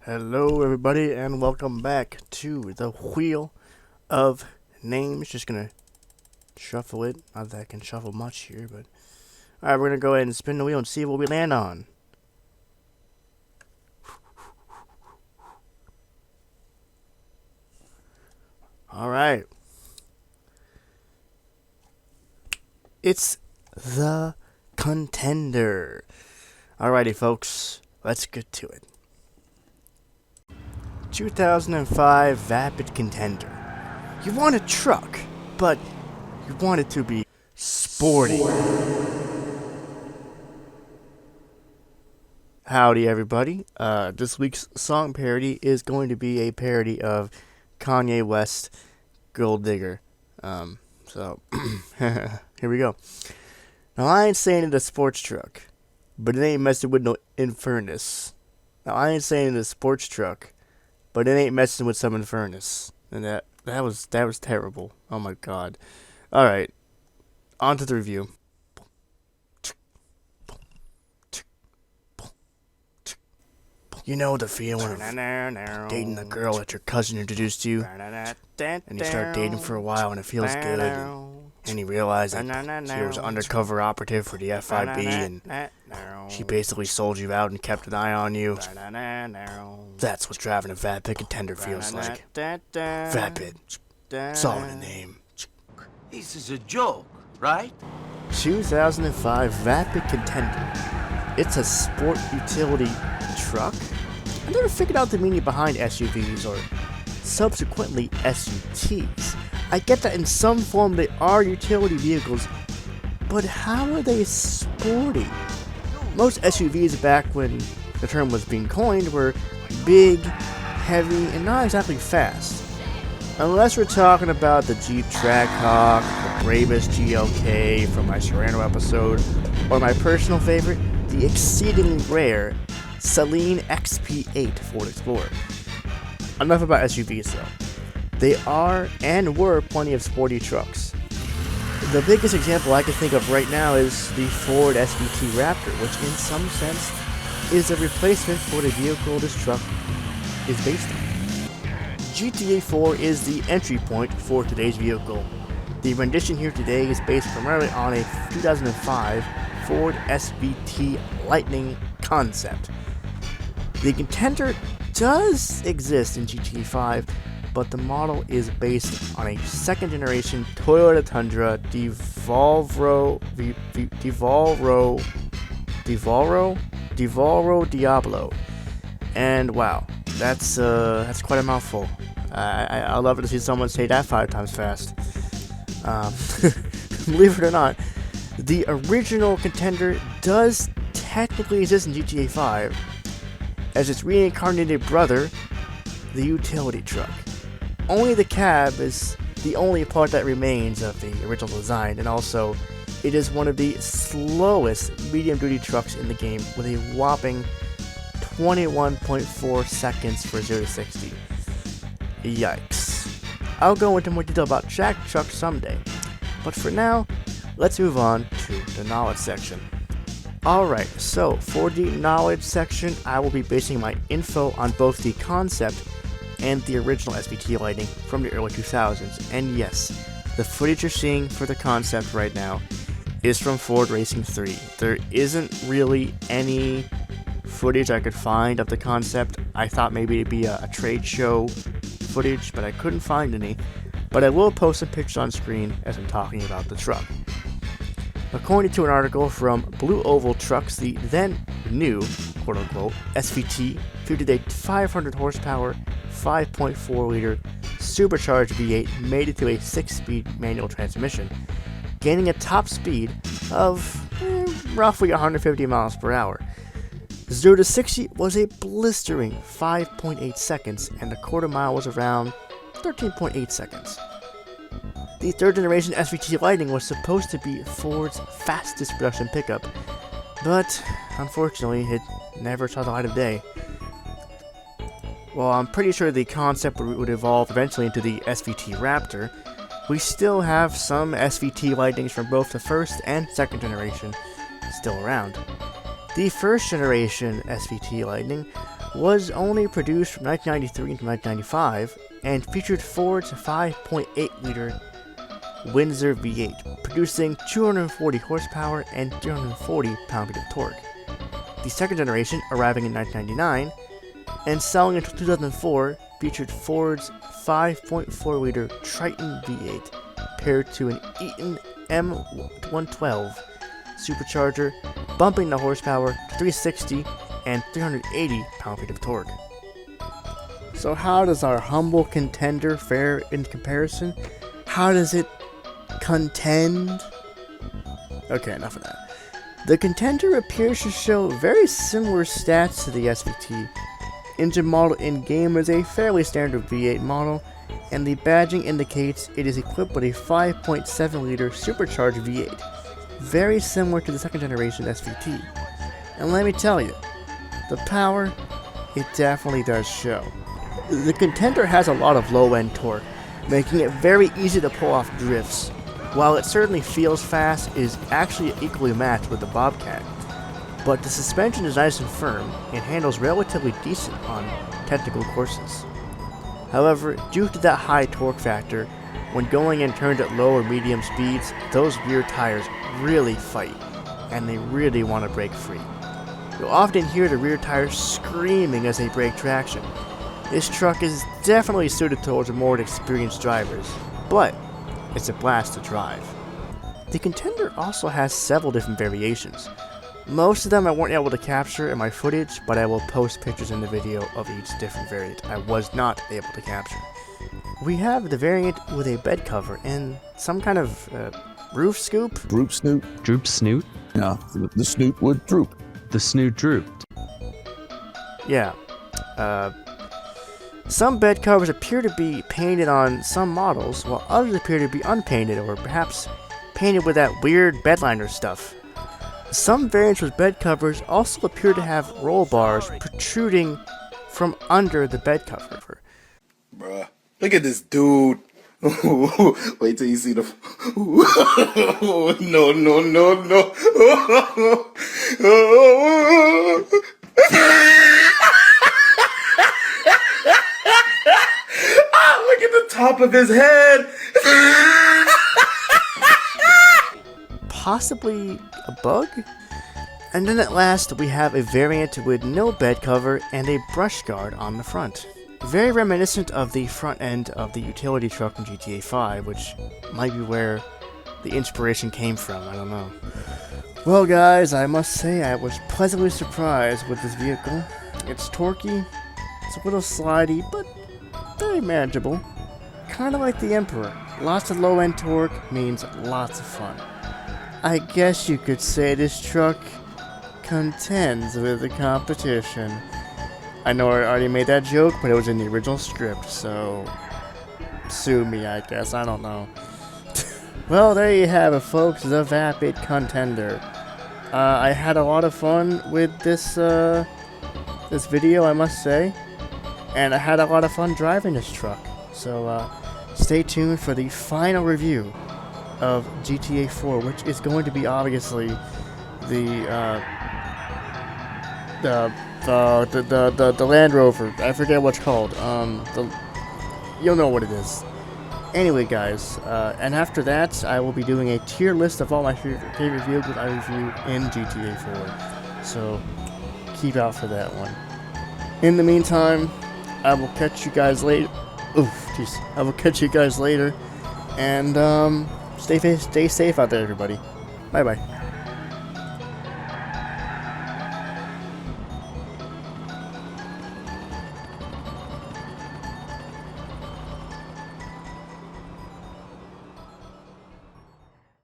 Hello everybody and welcome back to the Wheel of Names. Just gonna shuffle it. Not that I can shuffle much here, but alright, we're gonna go ahead and spin the wheel and see what we land on. Alright. It's the Contender. Alrighty folks, let's get to it. 2005 Vapid Contender. You want a truck, but you want it to be sporty. Howdy everybody. This week's song parody is going to be a parody of Kanye West, Gold Digger. So here we go. Now I ain't saying it's a sports truck, but it ain't messing with no Infernus. Now I ain't saying it's a sports truck, but it ain't messing with some Infernus. And that was terrible. Oh my god. Alright. On to the review. You know the feeling of dating the girl that your cousin introduced you, and you start dating for a while and it feels good, and you realize that she was an undercover operative for the FIB and she basically sold you out and kept an eye on you. That's what driving a Vapid Contender feels like. Vapid. It's all in the name. This is a joke, right? 2005 Vapid Contender. It's a sport utility truck. I never figured out the meaning behind SUVs or subsequently SUTs. I get that in some form they are utility vehicles, but how are they sporty? Most SUVs back when the term was being coined were big, heavy, and not exactly fast. Unless we're talking about the Jeep Trackhawk, the Brabus GLK from my Serrano episode, or my personal favorite, the exceedingly rare Saleen XP8 Ford Explorer. Enough about SUVs though. They are and were plenty of sporty trucks. The biggest example I can think of right now is the Ford SVT Raptor, which in some sense is a replacement for the vehicle this truck is based on. GTA 4 is the entry point for today's vehicle. The rendition here today is based primarily on a 2005 Ford SVT Lightning concept. The Contender does exist in GTA 5, but the model is based on a second generation Toyota Tundra Devolvo Diablo. And wow, that's quite a mouthful. I love it to see someone say that 5 times fast. Believe it or not, the original Contender does technically exist in GTA 5 as its reincarnated brother, the utility truck. Only the cab is the only part that remains of the original design, and also it is one of the slowest medium-duty trucks in the game with a whopping 21.4 seconds for 0 to 60. Yikes. I'll go into more detail about Jack Truck someday, but for now, let's move on to the knowledge section. Alright, so for the knowledge section, I will be basing my info on both the concept and the original SVT Lightning from the early 2000s. And yes, the footage you're seeing for the concept right now is from Ford Racing 3. There isn't really any footage I could find of the concept. I thought maybe it'd be a trade show footage, but I couldn't find any. But I will post some pictures on screen as I'm talking about the truck. According to an article from Blue Oval Trucks, the then new, quote-unquote, SVT featured a 500 horsepower, 5.4 liter supercharged V8 mated to a 6-speed manual transmission, gaining a top speed of roughly 150 miles per hour. 0 to 60 was a blistering 5.8 seconds, and the quarter mile was around 13.8 seconds. The third generation SVT Lightning was supposed to be Ford's fastest production pickup, but unfortunately it never saw the light of day. While I'm pretty sure the concept would evolve eventually into the SVT Raptor, we still have some SVT Lightnings from both the first and second generation still around. The first generation SVT Lightning was only produced from 1993 to 1995 and featured Ford's 5.8-liter Windsor V8, producing 240 horsepower and 340 pound-feet of torque. The second generation, arriving in 1999 and selling until 2004, featured Ford's 5.4-liter Triton V8 paired to an Eaton M112 supercharger, bumping the horsepower to 360 and 380 pound-feet of torque. So how does our humble Contender fare in comparison? How does it contend? Okay, enough of that. The Contender appears to show very similar stats to the SVT. Engine model in-game is a fairly standard V8 model, and the badging indicates it is equipped with a 5.7-liter supercharged V8, very similar to the second generation SVT. And let me tell you, the power, it definitely does show. The Contender has a lot of low-end torque, making it very easy to pull off drifts. While it certainly feels fast, it is actually equally matched with the Bobcat. But the suspension is nice and firm and handles relatively decent on technical courses. However, due to that high torque factor, when going in turns at low or medium speeds, those rear tires really fight, and they really want to break free. You'll often hear the rear tires screaming as they break traction. This truck is definitely suited towards more experienced drivers, but it's a blast to drive. The Contender also has several different variations. Most of them I weren't able to capture in my footage, but I will post pictures in the video of each different variant I was not able to capture. We have the variant with a bed cover and some kind of roof scoop? Droop snoot. Droop snoot? Yeah, the snoot would droop. The snoot drooped. Yeah. Some bed covers appear to be painted on some models, while others appear to be unpainted or perhaps painted with that weird bedliner stuff. Some variants with bed covers also appear to have roll bars protruding from under the bed cover. Bruh, look at this dude. Wait till you see the... No. Look at the top of his head. Possibly a bug? And then at last we have a variant with no bed cover and a brush guard on the front. Very reminiscent of the front end of the utility truck in GTA 5, which might be where the inspiration came from, I don't know. Well guys, I must say I was pleasantly surprised with this vehicle. It's torquey, it's a little slidey, but very manageable. Kinda like the Emperor. Lots of low-end torque means lots of fun. I guess you could say this truck contends with the competition. I know I already made that joke, but it was in the original script, so sue me, I guess. I don't know. Well, there you have it, folks. The Vapid Contender. I had a lot of fun with this this video, I must say, and I had a lot of fun driving this truck. So stay tuned for the final review of GTA 4, which is going to be obviously the Land Rover. I forget what it's called. You'll know what it is. Anyway, guys, and after that, I will be doing a tier list of all my favorite vehicles I review in GTA 4. So keep out for that one. In the meantime, I will catch you guys later. I will catch you guys later, and stay safe out there, everybody. Bye bye.